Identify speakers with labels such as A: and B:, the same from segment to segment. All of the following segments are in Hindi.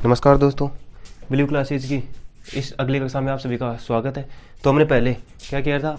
A: नमस्कार दोस्तों, ब्लू क्लासेज की इस अगली कक्षा में आप सभी का स्वागत है। तो हमने पहले क्या किया था,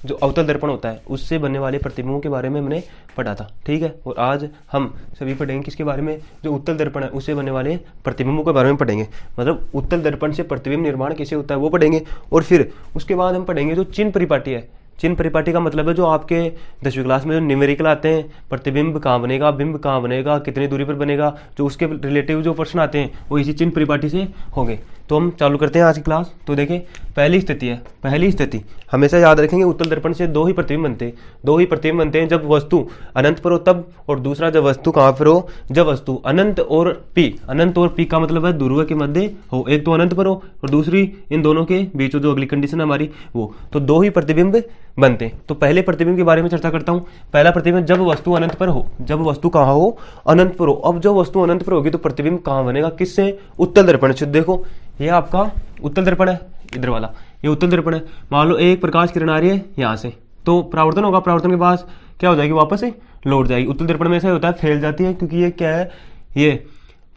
A: जो अवतल दर्पण होता है उससे बनने वाले प्रतिबिंबों के बारे में हमने पढ़ा था, ठीक है। और आज हम सभी पढ़ेंगे किसके बारे में, जो उत्तल दर्पण है उससे बनने वाले प्रतिबिंबों के बारे में पढ़ेंगे। मतलब उत्तल दर्पण से प्रतिबिंब निर्माण कैसे होता है वो पढ़ेंगे। और फिर उसके बाद हम पढ़ेंगे जो चिन्ह परिपाटी है। चिन्ह परिपाटी का मतलब है जो आपके 10वीं क्लास में जो न्यूमेरिकल आते हैं, प्रतिबिंब कहाँ बनेगा, बिंब कहाँ बनेगा, कितनी दूरी पर बनेगा, जो उसके रिलेटिव जो प्रश्न आते हैं वो इसी चिन्ह परिपाटी से होंगे। तो हम चालू करते हैं आज की क्लास। तो देखें, पहली स्थिति है। पहली स्थिति हमेशा याद रखेंगे, उत्तल दर्पण से दो ही प्रतिबिंब बनते हैं। दो ही प्रतिबिंब बनते हैं जब वस्तु अनंत पर हो तब, और दूसरा जब वस्तु कहाँ पर हो, जब वस्तु अनंत और पी। अनंत और पी का मतलब है ध्रुव के मध्य हो। एक तो अनंत पर हो और दूसरी इन दोनों के बीच जो अगली कंडीशन हमारी वो, तो दो ही प्रतिबिंब बनते हैं। तो पहले प्रतिबिंब के बारे में चर्चा करता हूँ। पहला प्रतिबिंब जब वस्तु अनंत पर हो। जब वस्तु कहाँ हो, अनंत पर हो। अब जब वस्तु अनंत पर होगी तो प्रतिबिंब कहाँ बनेगा, किससे, उत्तल दर्पण से। देखो ये आपका उत्तल दर्पण है, इधर वाला ये उत्तल दर्पण है। मान लो एक प्रकाश किरण आ रही है यहाँ से, तो परावर्तन होगा। परावर्तन के बाद क्या हो जाएगी, वापस से लौट जाएगी। उत्तल दर्पण में ऐसा होता है, फैल जाती है, क्योंकि ये क्या है, ये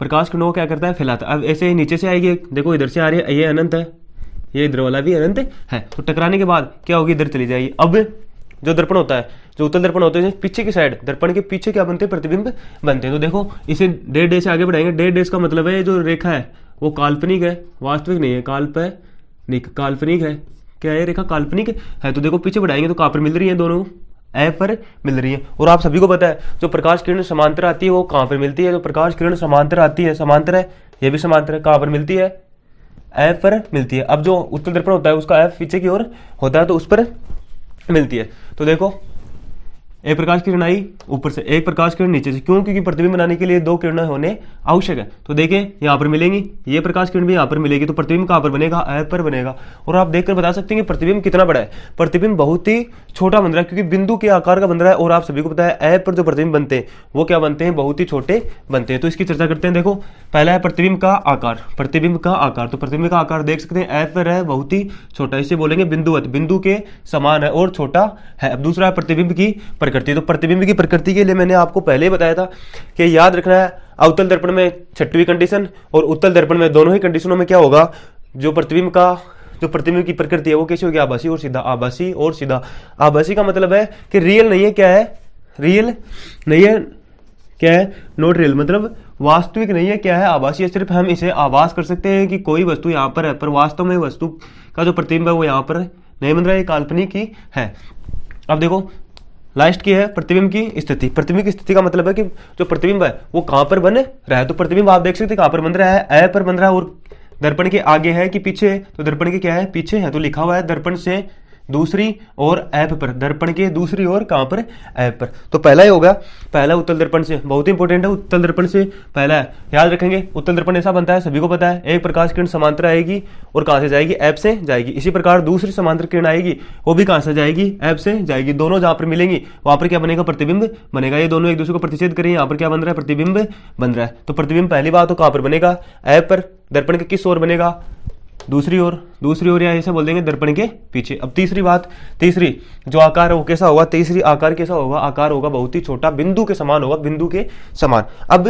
A: प्रकाश किरणों को क्या करता है, फैलाता है। अब ऐसे नीचे से आएगी, देखो इधर से आ रही है, ये अनंत है, ये इधर वाला भी अनंत है। तो टकराने के बाद क्या होगी, इधर चली जाएगी। अब जो दर्पण होता है, जो उत्तल दर्पण होते हैं, पीछे की साइड दर्पण के पीछे क्या बनते हैं, प्रतिबिंब बनते हैं। तो देखो इसे 1.5 से आगे बढ़ाएंगे। 1.5 का मतलब है जो रेखा है वो काल्पनिक है, वास्तविक नहीं है, काल्पनिक है। क्या है, रेखा काल्पनिक है। तो देखो पीछे बढ़ाएंगे तो कहाँ पर मिल रही है, दोनों ए पर मिल रही है। और आप सभी को पता है जो प्रकाश किरण समांतर आती है वो कहाँ पर मिलती है, जो प्रकाश किरण समांतर आती है, समांतर है, ये भी समांतर है, कहाँ पर मिलती है, एफ पर मिलती है। अब जो उत्तल दर्पण होता है उसका एफ पीछे की ओर होता है तो उस पर मिलती है। तो देखो एक प्रकाश किरण आई ऊपर से, एक प्रकाश किरण नीचे से। क्यों, क्योंकि प्रतिबिंब बनाने के लिए दो किरणें होने आवश्यक है। तो देखें यहाँ पर मिलेंगी, ये प्रकाश किरण भी यहाँ पर मिलेगी, तो प्रतिबिंब कहाँ पर बनेगा, एफ पर बनेगा। और आप देखकर बता सकते हैं कि प्रतिबिंब कितना बड़ा है। प्रतिबिंब बहुत ही छोटा बन रहा है, क्योंकि बिंदु के आकार का बन रहा है। और आप सभी को पता है एफ पर जो प्रतिबिंब बनते हैं वो क्या बनते हैं, बहुत ही छोटे बनते हैं। तो इसकी चर्चा करते हैं। देखो पहला है प्रतिबिंब का आकार। प्रतिबिंब का आकार, तो प्रतिबिंब का आकार देख सकते हैं एफ पर है, बहुत ही छोटा, इसे बोलेंगे बिंदुवत, बिंदु के समान है और छोटा है। अब दूसरा है प्रतिबिंब की प्रकृति। तो प्रतिबिंब की प्रकृति के लिए मैंने आपको पहले ही बताया था कि याद रखना है, अवतल दर्पण में 6वीं कंडीशन और उत्तल दर्पण में, दोनों ही कंडीशनों में क्या होगा, जो प्रतिबिंब की प्रकृति है वो कैसी होगी, आभासी और सीधा। आभासी और सीधा। आभासी का मतलब है कि रियल नहीं है, क्या है, रियल नहीं है, क्या है, नॉट रियल, मतलब वास्तविक नहीं है, क्या है, आभासी है। सिर्फ हम इसे आभास कर सकते हैं कि कोई वस्तु यहाँ पर है, पर वास्तव में वस्तु का जो प्रतिबिंब है वो यहाँ पर नहीं बन रहा है, काल्पनिक ही है। अब देखो लास्ट की है प्रतिबिंब की स्थिति। प्रतिबिंब की स्थिति का मतलब है कि जो प्रतिबिंब है वो कहां पर बन रहा है। तो प्रतिबिंब आप देख सकते हैं कहां पर बन रहा है, ए पर बन रहा है। और दर्पण के आगे है कि पीछे, तो दर्पण के क्या है, पीछे है। तो लिखा हुआ है दर्पण से दूसरी और ऐप पर, दर्पण के दूसरी और कहां पर, ऐप पर। तो पहला ही होगा, पहला उत्तल दर्पण से, बहुत ही इंपॉर्टेंट है, उत्तल दर्पण से पहला है, याद रखेंगे। उत्तल दर्पण ऐसा बनता है, सभी को पता है, एक प्रकाश किरण समांतर आएगी और कहां से जाएगी, ऐप से जाएगी। इसी प्रकार दूसरी समांतर किरण आएगी, वो भी कहां से जाएगी, ऐप से जाएगी। दोनों जहां पर मिलेंगी वहां पर क्या बनेगा, प्रतिबिंब बनेगा। ये दोनों एक दूसरे को प्रतिच्छेद करेंगे, यहाँ पर क्या बन रहा है, प्रतिबिंब बन रहा है। तो प्रतिबिंब पहली बात तो कहां पर बनेगा, ऐप पर। दर्पण के किस ओर बनेगा, दूसरी ओर, या ऐसे बोल देंगे दर्पण के पीछे। अब तीसरी बात, तीसरी जो आकार है वो कैसा होगा, तीसरी आकार कैसा होगा, आकार होगा बहुत ही छोटा, बिंदु के समान होगा, बिंदु के समान। अब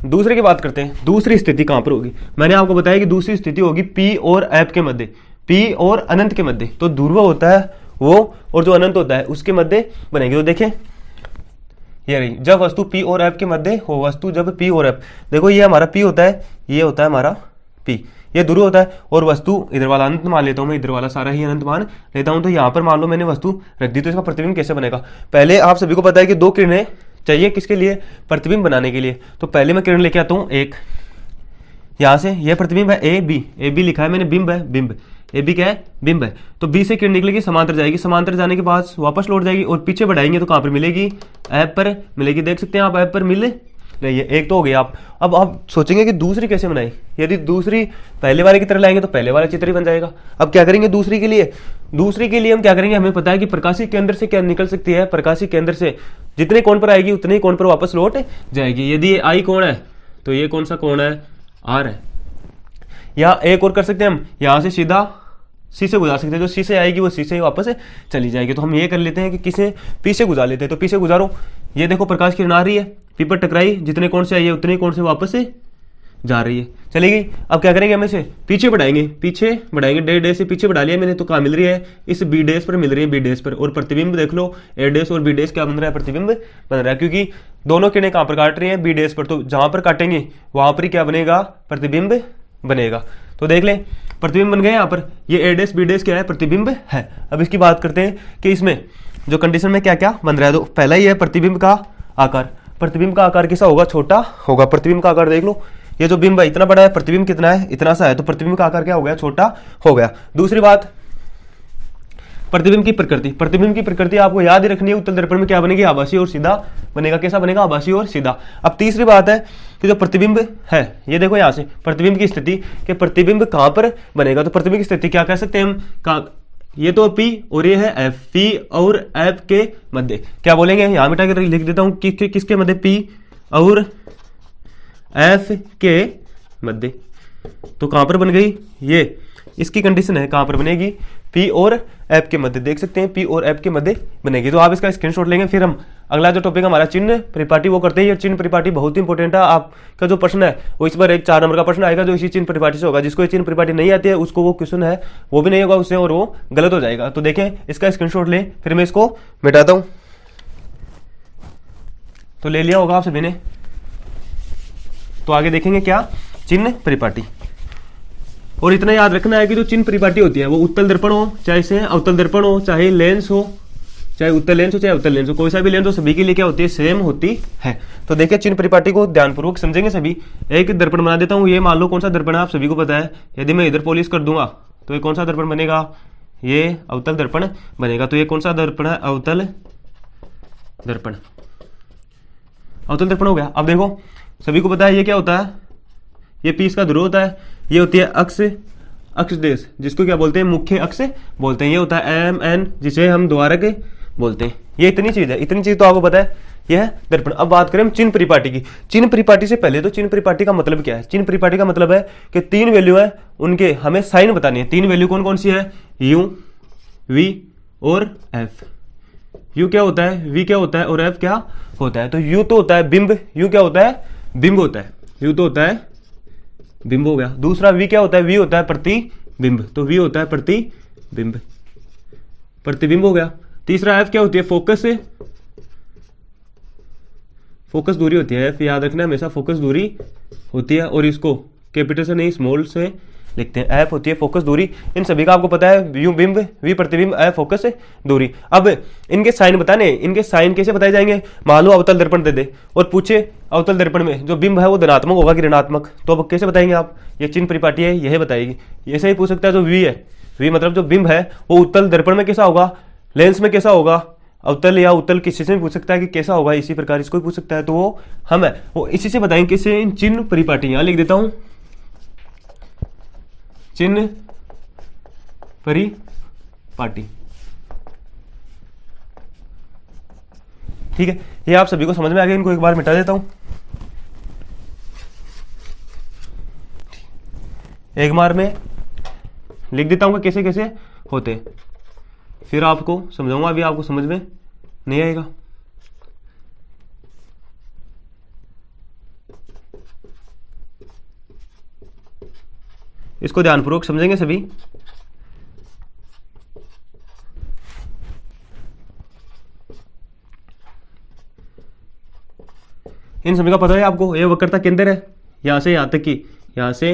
A: दूसरे की बात करते हैं, दूसरी स्थिति कहां पर होगी। मैंने आपको बताया कि दूसरी स्थिति होगी पी और एफ के मध्य, पी और अनंत के मध्य। तो ध्रुव होता है वो, और जो अनंत होता है उसके मध्य बनेगी। तो देखें ये रही, जब वस्तु पी और एफ के मध्य हो, वस्तु जब पी और एफ, देखो ये हमारा पी होता है, ये होता है हमारा पी, ये ध्रुव होता है। और वस्तु इधर वाला अनंत मान लेता हूं मैं, इधर वाला सारा ही अनंत मान लेता हूं। तो यहां पर मान लो मैंने वस्तु रख दी, तो इसका प्रतिबिंब कैसे बनेगा। पहले आप सभी को पता है कि दो किरणें चाहिए, किसके लिए, प्रतिबिंब बनाने के लिए। तो पहले मैं किरण लेके आता हूं एक, यहां से, यह प्रतिबिंब है ए बी लिखा है मैंने, बिंब है, बिंब, ए बी क्या है, बिंब है। तो बी से किरण निकलेगी, समांतर जाएगी, समांतर जाने के बाद वापस लौट जाएगी, और पीछे बढ़ाएंगे तो कहां पर मिलेगी, ऐप पर मिलेगी। देख सकते हैं आप, ऐप पर मिल रही है। एक तो हो गया। अब आप सोचेंगे कि दूसरी कैसे बनाई। यदि दूसरी पहले वाले की तरह लाएंगे तो पहले वाला चित्र ही बन जाएगा। अब क्या करेंगे दूसरी के लिए, दूसरी के लिए हम क्या करेंगे, हमें पता है कि प्रकाशी केंद्र से क्या निकल सकती है, प्रकाशी केंद्र से जितने कोण पर आएगी उतने ही कोण पर वापस लौट जाएगी। यदि ये आई कोण है तो ये कौन सा कोण है, आर है। या एक और कर सकते हैं हम, यहां से सीधा सी से गुजार सकते हैं, जो सी से आएगी वो सी से ही वापस चली जाएगी। तो हम ये कर लेते हैं कि किसे पी से गुजार लेते हैं। तो पी से गुजारो, ये देखो प्रकाश किरण आ रही है, पी पर टकराई, जितने कोण से आई है उतने कोण से वापस जा रही है, चली गई। अब क्या करेंगे, हम इसे पीछे बढ़ाएंगे, डे डे से पीछे बढ़ा लिया मैंने, तो कहाँ मिल रही है, इस बी डेस पर मिल रही है, बी डेस पर। और प्रतिबिंब देख लो, ए डेस और बी डेस क्या बन रहा है, प्रतिबिंब बन रहा है, क्योंकि दोनों किरणें कहाँ पर काट रही हैं, बी डेस पर। तो जहां पर काटेंगे वहां पर ही क्या बनेगा, प्रतिबिंब बनेगा। तो देख लें, प्रतिबिंब बन गए यहाँ पर, ये ए डेस बी डेस क्या है, प्रतिबिंब है। अब इसकी बात करते हैं कि इसमें जो कंडीशन में क्या क्या बन रहा है। तो पहला ही है प्रतिबिंब का आकार। प्रतिबिंब का आकार कैसा होगा, छोटा होगा। प्रतिबिंब का आकार देख लो, ये जो बिंब है इतना बड़ा है, प्रतिबिंब कितना है, इतना सा है, तो प्रतिबिंब का आकार क्या हो गया, छोटा हो गया। दूसरी बात, प्रतिबिंब की प्रकृति। प्रतिबिंब की प्रकृति आपको याद ही रखनी है, उत्तल दर्पण में क्या बनेगी, आभासी और सीधा बनेगा। कैसा बनेगा, आभासी और सीधा। अब तीसरी बात है कि जो प्रतिबिंब है, ये देखो यहां से प्रतिबिंब की स्थिति, कि प्रतिबिंब कहां पर बनेगा। तो प्रतिबिंब की स्थिति क्या कह सकते हैं हम, ये तो P और ये है F, P और F के मध्य। क्या बोलेंगे, यहां मिटा के लिख देता हूं कि किसके मध्य, P और F के मध्य। तो कहां पर बन गई, ये इसकी कंडीशन है, कहां पर बनेगी, P और F के मध्य। देख सकते हैं P और F के मध्य बनेगी। तो आप इसका स्क्रीनशॉट लेंगे। फिर हम अगला जो टॉपिक हमारा चिन्ह परिपाटी वो करते हैं। ये चिन्ह परिपाटी बहुत ही इंपॉर्टेंट है। आपका जो प्रश्न है वो इस बार एक 4 नंबर का प्रश्न आएगा जो इसी चिन्ह परिपाटी से होगा। जिसको ये चिन्ह परिपाटी नहीं आती है उसको वो क्वेश्चन है वो भी नहीं होगा उससे, और वो गलत हो जाएगा। तो देखें, इसका स्क्रीनशॉट लें, फिर मैं इसको मिटाता हूं। तो ले लिया होगा आप सभी ने। तो आगे देखेंगे क्या, चिन्ह परिपाटी। और इतना याद रखना है कि जो चिन्ह परिपाटी होती है वो उत्तल दर्पण हो, चाहे से अवतल दर्पण हो, चाहे लेंस हो, चाहे उत्तल लेंस हो, चाहे अवतल लेंस हो, कोई सा भी लेंस हो, सभी के लिए क्या होती है, सेम होती है। तो देखिए, चिन्ह परिपाटी को ध्यानपूर्वक समझेंगे सभी। एक दर्पण बना देता हूं, ये मान लो कौन सा दर्पण है, आप सभी को पता है। यदि मैं इधर पॉलिश कर दूंगा तो ये कौन सा दर्पण बनेगा, ये अवतल दर्पण बनेगा। तो ये कौन सा दर्पण है, अवतल दर्पण। अवतल दर्पण हो गया। अब देखो, सभी को पता है ये क्या होता है, ये पी इसका ध्रुव होता है, ये होती है अक्ष, अक्ष देश, जिसको क्या बोलते हैं, मुख्य अक्ष बोलते हैं। ये होता है एम एन, जिसे हम द्वारक बोलते हैं। ये इतनी चीज है, इतनी चीज तो आपको पता है, यह है दर्पण। अब बात करें हम चिन्ह परिपाटी की। चिन्ह परिपाटी से पहले तो चिन्ह परिपाटी का मतलब क्या है। चिन्ह परिपाटी का मतलब है कि 3 वैल्यू है, उनके हमें साइन बतानी है। 3 वैल्यू कौन कौन सी है, यू, वी और एफ। यू क्या होता है, वी क्या होता है और एफ क्या होता है। तो यू तो होता है बिंब, यू क्या होता है, बिंब होता है, यू तो होता है बिंब हो गया। दूसरा वी क्या होता है, वी होता है प्रतिबिंब, तो वी होता है प्रतिबिंब, प्रतिबिंब हो गया। तीसरा एफ क्या होती है, फोकस, फोकस दूरी होती है। एफ याद रखना हमेशा, फोकस दूरी होती है, और इसको कैपिटल से नहीं स्मॉल से लिखते हैं। एफ होती है फोकस दूरी। इन सभी का आपको पता है, यू बिंब, वी प्रतिबिंब, एफ फोकस दूरी। अब इनके साइन बताने, इनके साइन कैसे बताए जाएंगे। मान लो अवतल दर्पण दे दे और पूछे अवतल दर्पण में जो बिंब है वो धनात्मक होगा कि ऋणात्मक, तो अब कैसे बताएंगे आप, ये चिन्ह परिपाटी है यह बताएगी। ऐसे ही पूछ सकता है जो वी है, वी मतलब जो बिंब है वो उत्तल दर्पण में कैसा होगा, लेंस में कैसा होगा, अवतल या उत्तल किसी से भी पूछ सकता है कि कैसा होगा। इसी प्रकार इसको भी पूछ सकता है, तो वो हम है वो इसी से बताएंगे। कैसे, इन चिन्ह परिपाटी, यहां लिख देता हूं, चिन्ह परिपाटी। ठीक है, ये आप सभी को समझ में आ गया। इनको एक बार मिटा देता हूं, एक बार में लिख देता हूं कि कैसे कैसे होते, फिर आपको समझाऊंगा। अभी आपको समझ में नहीं आएगा। इसको ध्यानपूर्वक समझेंगे सभी। इन सभी का पता है आपको, ये वक्रता केंद्र है, यहां से यहां तक की, यहां से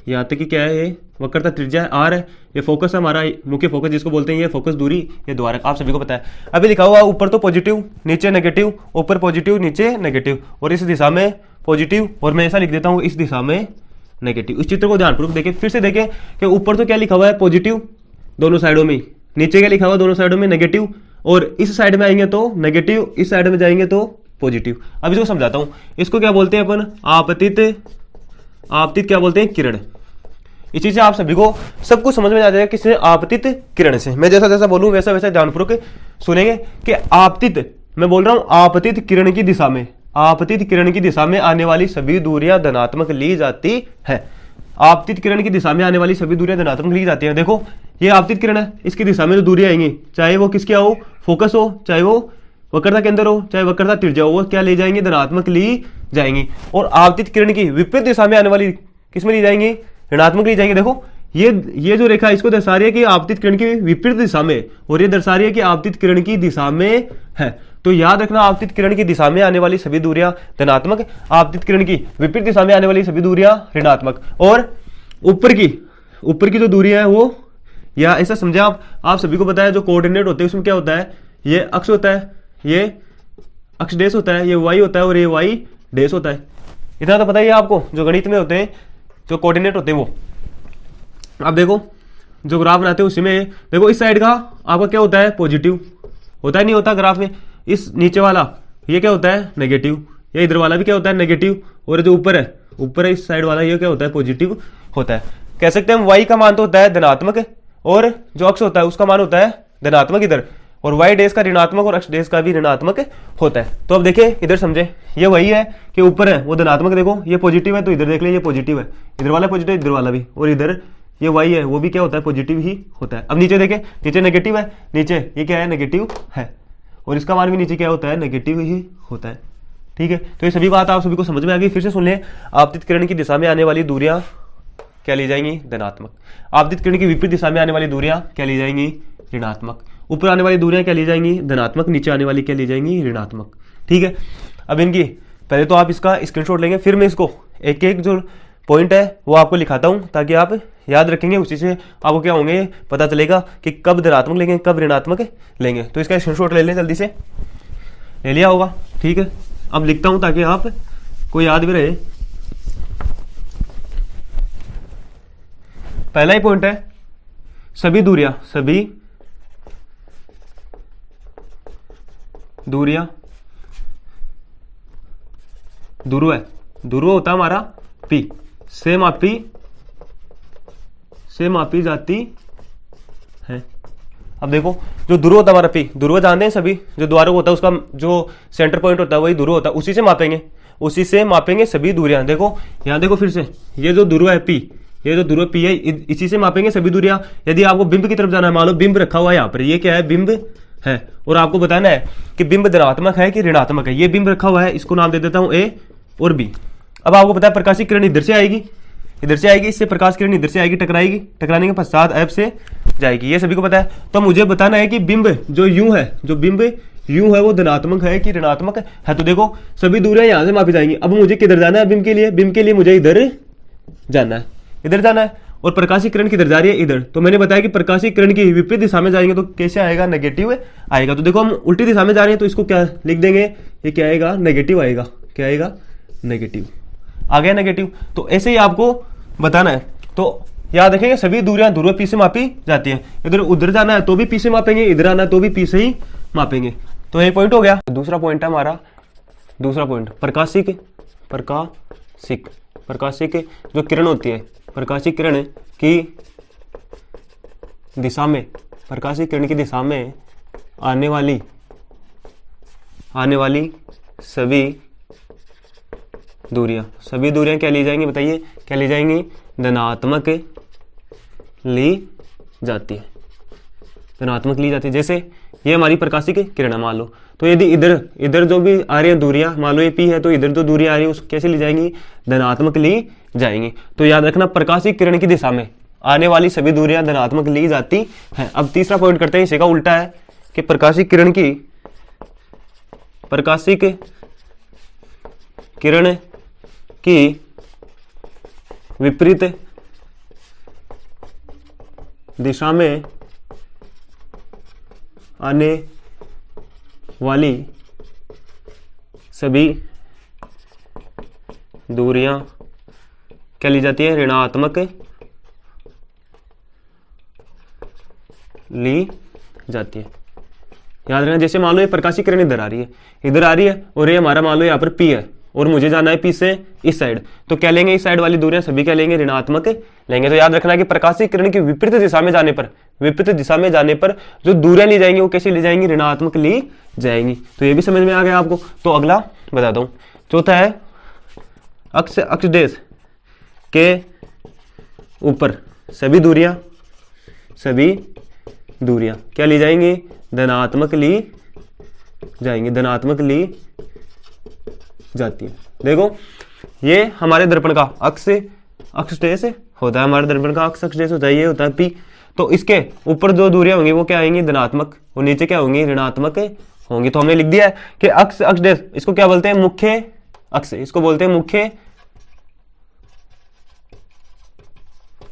A: यहां तक की क्या है, ये वक्रता त्रिज्या है, आर है। ये फोकस है हमारा, मुख्य फोकस जिसको बोलते हैं, ये फोकस दूरी, ये द्वारक, आप सभी को पता है। अभी लिखा हुआ ऊपर तो पॉजिटिव नीचे नेगेटिव, ऊपर पॉजिटिव नीचे नेगेटिव, और इस दिशा में पॉजिटिव, और मैं ऐसा लिख देता हूं इस दिशा में नेगेटिव। इस चित्र को ध्यानपूर्वक देखें, फिर से देखें कि ऊपर तो क्या लिखा हुआ है, पॉजिटिव दोनों साइडों में, नीचे क्या लिखा हुआ दोनों साइडों में नेगेटिव, और इस साइड में आएंगे तो नेगेटिव, इस साइड में जाएंगे तो पॉजिटिव। अब इसको समझाता हूं, इसको क्या बोलते हैं अपन, आपतित, आपतित क्या बोलते हैं, किरण। इस चीज से आप सभी को सब कुछ समझ में आ जाएगा किससे, आपतित किरण से। मैं जैसा जैसा बोलूं वैसा वैसा ध्यानपूर्वक सुनेंगे कि आपतित, मैं बोल रहा हूं आपतित किरण की दिशा में, आपतित किरण की दिशा में आने वाली सभी दूरियां धनात्मक ली जाती है। आपतित किरण की दिशा में आने वाली सभी दूरियां धनात्मक ली जाती हैं। देखो ये आपतित किरण है, इसकी दिशा में जो दूरियां आएंगी, चाहे वो किसकी हो, फोकस हो, चाहे वो वक्रता के अंदर हो चाहे वक्रता त्रिज्या हो, वो क्या ले जाएंगे, धनात्मक ली जाएंगी। और आपतित किरण की विपरीत दिशा में आने वाली किस में ली जाएंगी, ऋणात्मक ली जाएंगी। देखो ये जो रेखा इसको दर्शा रही है कि आपतित किरण की विपरीत दिशा में, और ये दर्शा रही है कि आपतित किरण की दिशा में है। तो याद रखना, आपतित किरण की दिशा में आने वाली सभी दूरियां धनात्मक, आपतित किरण की विपरीत दिशा में आने वाली सभी दूरियां ऋणात्मक। और ऊपर की जो दूरियां है वो, या ऐसा समझे आप सभी को पता है जो कोऑर्डिनेट होते हैं उसमें क्या होता है, ये अक्ष होता है, ये अक्ष डेश होता है, ये वाई होता है और ये वाई डेश होता है। इतना तो पता ही है आपको, जो गणित में होते हैं जो कोऑर्डिनेट होते हैं वो। अब देखो जो ग्राफ बनाते हैं उसमें देखो इस साइड का आपका क्या होता है, पॉजिटिव होता है, नहीं होता ग्राफ में। इस नीचे वाला ये क्या होता है, नेगेटिव। ये इधर वाला भी क्या होता है, नेगेटिव। और जो ऊपर है इस साइड वाला ये क्या होता है, पॉजिटिव होता है। कह सकते हैं हम वाई का मान तो होता है धनात्मक, और जो अक्ष होता है उसका मान होता है धनात्मक इधर, और वाई डेश का ऋणात्मक और अक्ष डेश का भी ऋणात्मक होता है। तो अब देखिए इधर समझे, ये वही है कि ऊपर है वो धनात्मक, देखो ये पॉजिटिव है तो इधर देख लीजिए ये पॉजिटिव है, इधर वाला पॉजिटिव, इधर वाला भी, और इधर ये वाई है वो भी क्या होता है, पॉजिटिव ही होता है। अब नीचे देखें, नीचे नेगेटिव है, नीचे ये क्या है, नेगेटिव है, और इसका मान भी नीचे क्या होता है, नेगेटिव ही होता है। ठीक है, तो ये सभी बात आप सभी को समझ में आ गई। फिर से सुन लें, आपतित किरण की दिशा में आने वाली दूरियां क्या ली जाएंगी, धनात्मक। आपतित किरण की विपरीत दिशा में आने वाली दूरियां क्या ली जाएंगी, ऋणात्मक। ऊपर आने वाली दूरियां क्या ली जाएंगी, धनात्मक। नीचे आने वाली क्या ली जाएंगी, ऋणात्मक। ठीक है, अब इनकी पहले तो आप इसका स्क्रीनशॉट लेंगे, फिर मैं इसको एक एक जो पॉइंट है वो आपको लिखाता हूं ताकि आप याद रखेंगे। उसी से आपको क्या होंगे, पता चलेगा कि कब धनात्मक लेंगे कब ऋणात्मक लेंगे। तो इसका स्क्रीनशॉट ले लें, जल्दी से ले लिया होगा। ठीक है, अब लिखता हूं ताकि आप को याद भी रहे। पहला ही पॉइंट है, सभी दूरियां ध्रुव होता है हमारा P से मापी जाती है। अब देखो जो ध्रुव होता है हमारा P, ध्रुव जानते हैं सभी, जो द्वारक होता है उसका जो सेंटर पॉइंट होता है वही ध्रुव होता है, उसी से मापेंगे सभी दूरियां। देखो यहाँ देखो फिर से, ये जो ध्रुव है P, ये जो ध्रुव P है इसी से मापेंगे सभी दूरियां। यदि आपको बिंब की तरफ जाना है, मान लो बिंब रखा हुआ है यहाँ पर, ये क्या है, बिंब है, और आपको बताना है कि बिंब धनात्मक है कि ऋणात्मक है। ये बिंब रखा हुआ है, इसको नाम दे देता हूं A और B। अब आपको पता है प्रकाशिक किरण इधर से आएगी, इससे प्रकाश किरण इधर से आएगी, टकराने के पश्चात ऐप से जाएगी, ये सभी को पता है। तो मुझे बताना है कि बिंब जो यूं है वो धनात्मक है कि ऋणात्मक है। तो देखो सभी दूरियां यहां से मापी जाएंगी। अब मुझे किधर जाना है, बिंब के लिए मुझे इधर जाना है, और प्रकाशिक किरण किधर जा रही है, इधर। तो मैंने बताया कि प्रकाशिक किरण की विपरीत दिशा में जाएंगे तो कैसे आएगा, नेगेटिव आएगा। तो देखो हम उल्टी दिशा में जा रहे हैं तो इसको क्या लिख देंगे, ये क्या आएगा, नेगेटिव आएगा। क्या आएगा, नेगेटिव आ गया, नेगेटिव। तो ऐसे ही आपको बताना है। तो याद रखेंगे सभी दूरियां ध्रुव P से मापी जाती है। इधर उधर जाना है तो भी P से मापेंगे, इधर आना है तो भी P से ही मापेंगे। तो ये पॉइंट हो गया। दूसरा पॉइंट है हमारा, प्रकाशिक जो किरण होती है, प्रकाशिक किरण की दिशा में आने वाली सभी दूरियां क्या ली जाएंगी, बताइए क्या ली जाएंगी, धनात्मक ली जाती है। जैसे ये हमारी प्रकाशिक किरण है मान लो, तो यदि इधर जो भी आ रही है दूरियां, मान लो ये P है तो इधर जो दूरियां आ रही है उसको कैसे ली जाएंगी, धनात्मक ली जाएंगी। तो याद रखना प्रकाशिक किरण की दिशा में आने वाली सभी दूरियां धनात्मक ली जाती हैं। अब तीसरा पॉइंट करते हैं, इसी का उल्टा है कि प्रकाशिक किरण की विपरीत दिशा में आने वाली सभी दूरियां क्या ली जाती है, ऋणात्मक ली जाती है। याद रखना, जैसे मान लो ये प्रकाशिक किरण इधर आ रही है और ये हमारा मान लो यहाँ पर P है और मुझे जाना है P से इस साइड, तो क्या लेंगे, इस साइड वाली दूरियां सभी क्या लेंगे, ऋणात्मक लेंगे। तो याद रखना कि प्रकाशिक किरण की विपरीत दिशा में जाने पर जो दूरियां ली जाएंगी वो कैसी ली जाएंगी, ऋणात्मक ली जाएंगी। तो ये भी समझ में आ गया आपको। तो अगला बताता हूं, चौथा है अक्ष डेश के ऊपर सभी दूरियां क्या ली जाएंगी, धनात्मक ली जाएंगी, धनात्मक ली जाती है। देखो ये हमारे दर्पण का अक्ष डेश होता है, हमारे दर्पण का अक्ष डेश होता है, ये होता है पी। तो इसके ऊपर जो दूरियां होंगी वो क्या आएंगी, धनात्मक, और नीचे क्या होंगी, ऋणात्मक होंगी। तो हमने लिख दिया है कि अक्ष डेश, इसको क्या बोलते हैं, मुख्य अक्ष, इसको बोलते हैं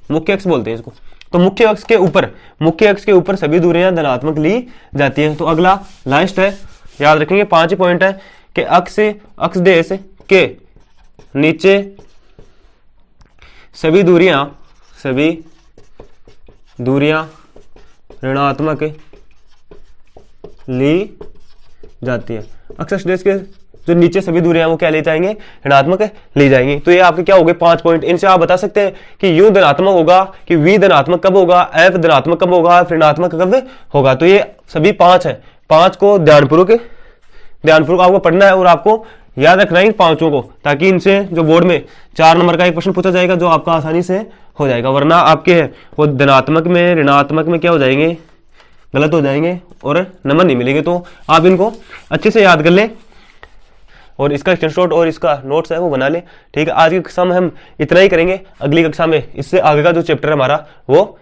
A: मुख्य अक्ष बोलते हैं इसको। तो मुख्य अक्ष के ऊपर सभी दूरियां धनात्मक ली जाती हैं। तो अगला लास्ट है, याद रखेंगे 5 ही पॉइंट है कि अक्ष डेश के नीचे सभी दूरियां ऋणात्मक ली जाती है। अक्ष डेश के जो नीचे सभी दूरियां वो क्या ले जाएंगे, ऋणात्मक ली जाएंगी। तो ये आपके क्या हो गए 5 पॉइंट। इनसे आप बता सकते हैं कि यू धनात्मक होगा, कि वी धनात्मक कब होगा, एफ धनात्मक कब होगा, एफ ऋणात्मक कब होगा। तो ये सभी 5 है, 5 को ध्यानपूर्वक आपको पढ़ना है और आपको याद रखना है इन 5 को, ताकि इनसे जो बोर्ड में 4 नंबर का एक प्रश्न पूछा जाएगा जो आपका आसानी से हो जाएगा। वरना आपके वो धनात्मक में ऋणात्मक में क्या हो जाएंगे, गलत हो जाएंगे और नंबर नहीं मिलेंगे। तो आप इनको अच्छे से याद कर लें और इसका स्क्रीनशॉट और इसका नोट्स है वो बना लें। ठीक है, आज की कक्षा में हम इतना ही करेंगे। अगली कक्षा में इससे आगे का जो चैप्टर है हमारा वो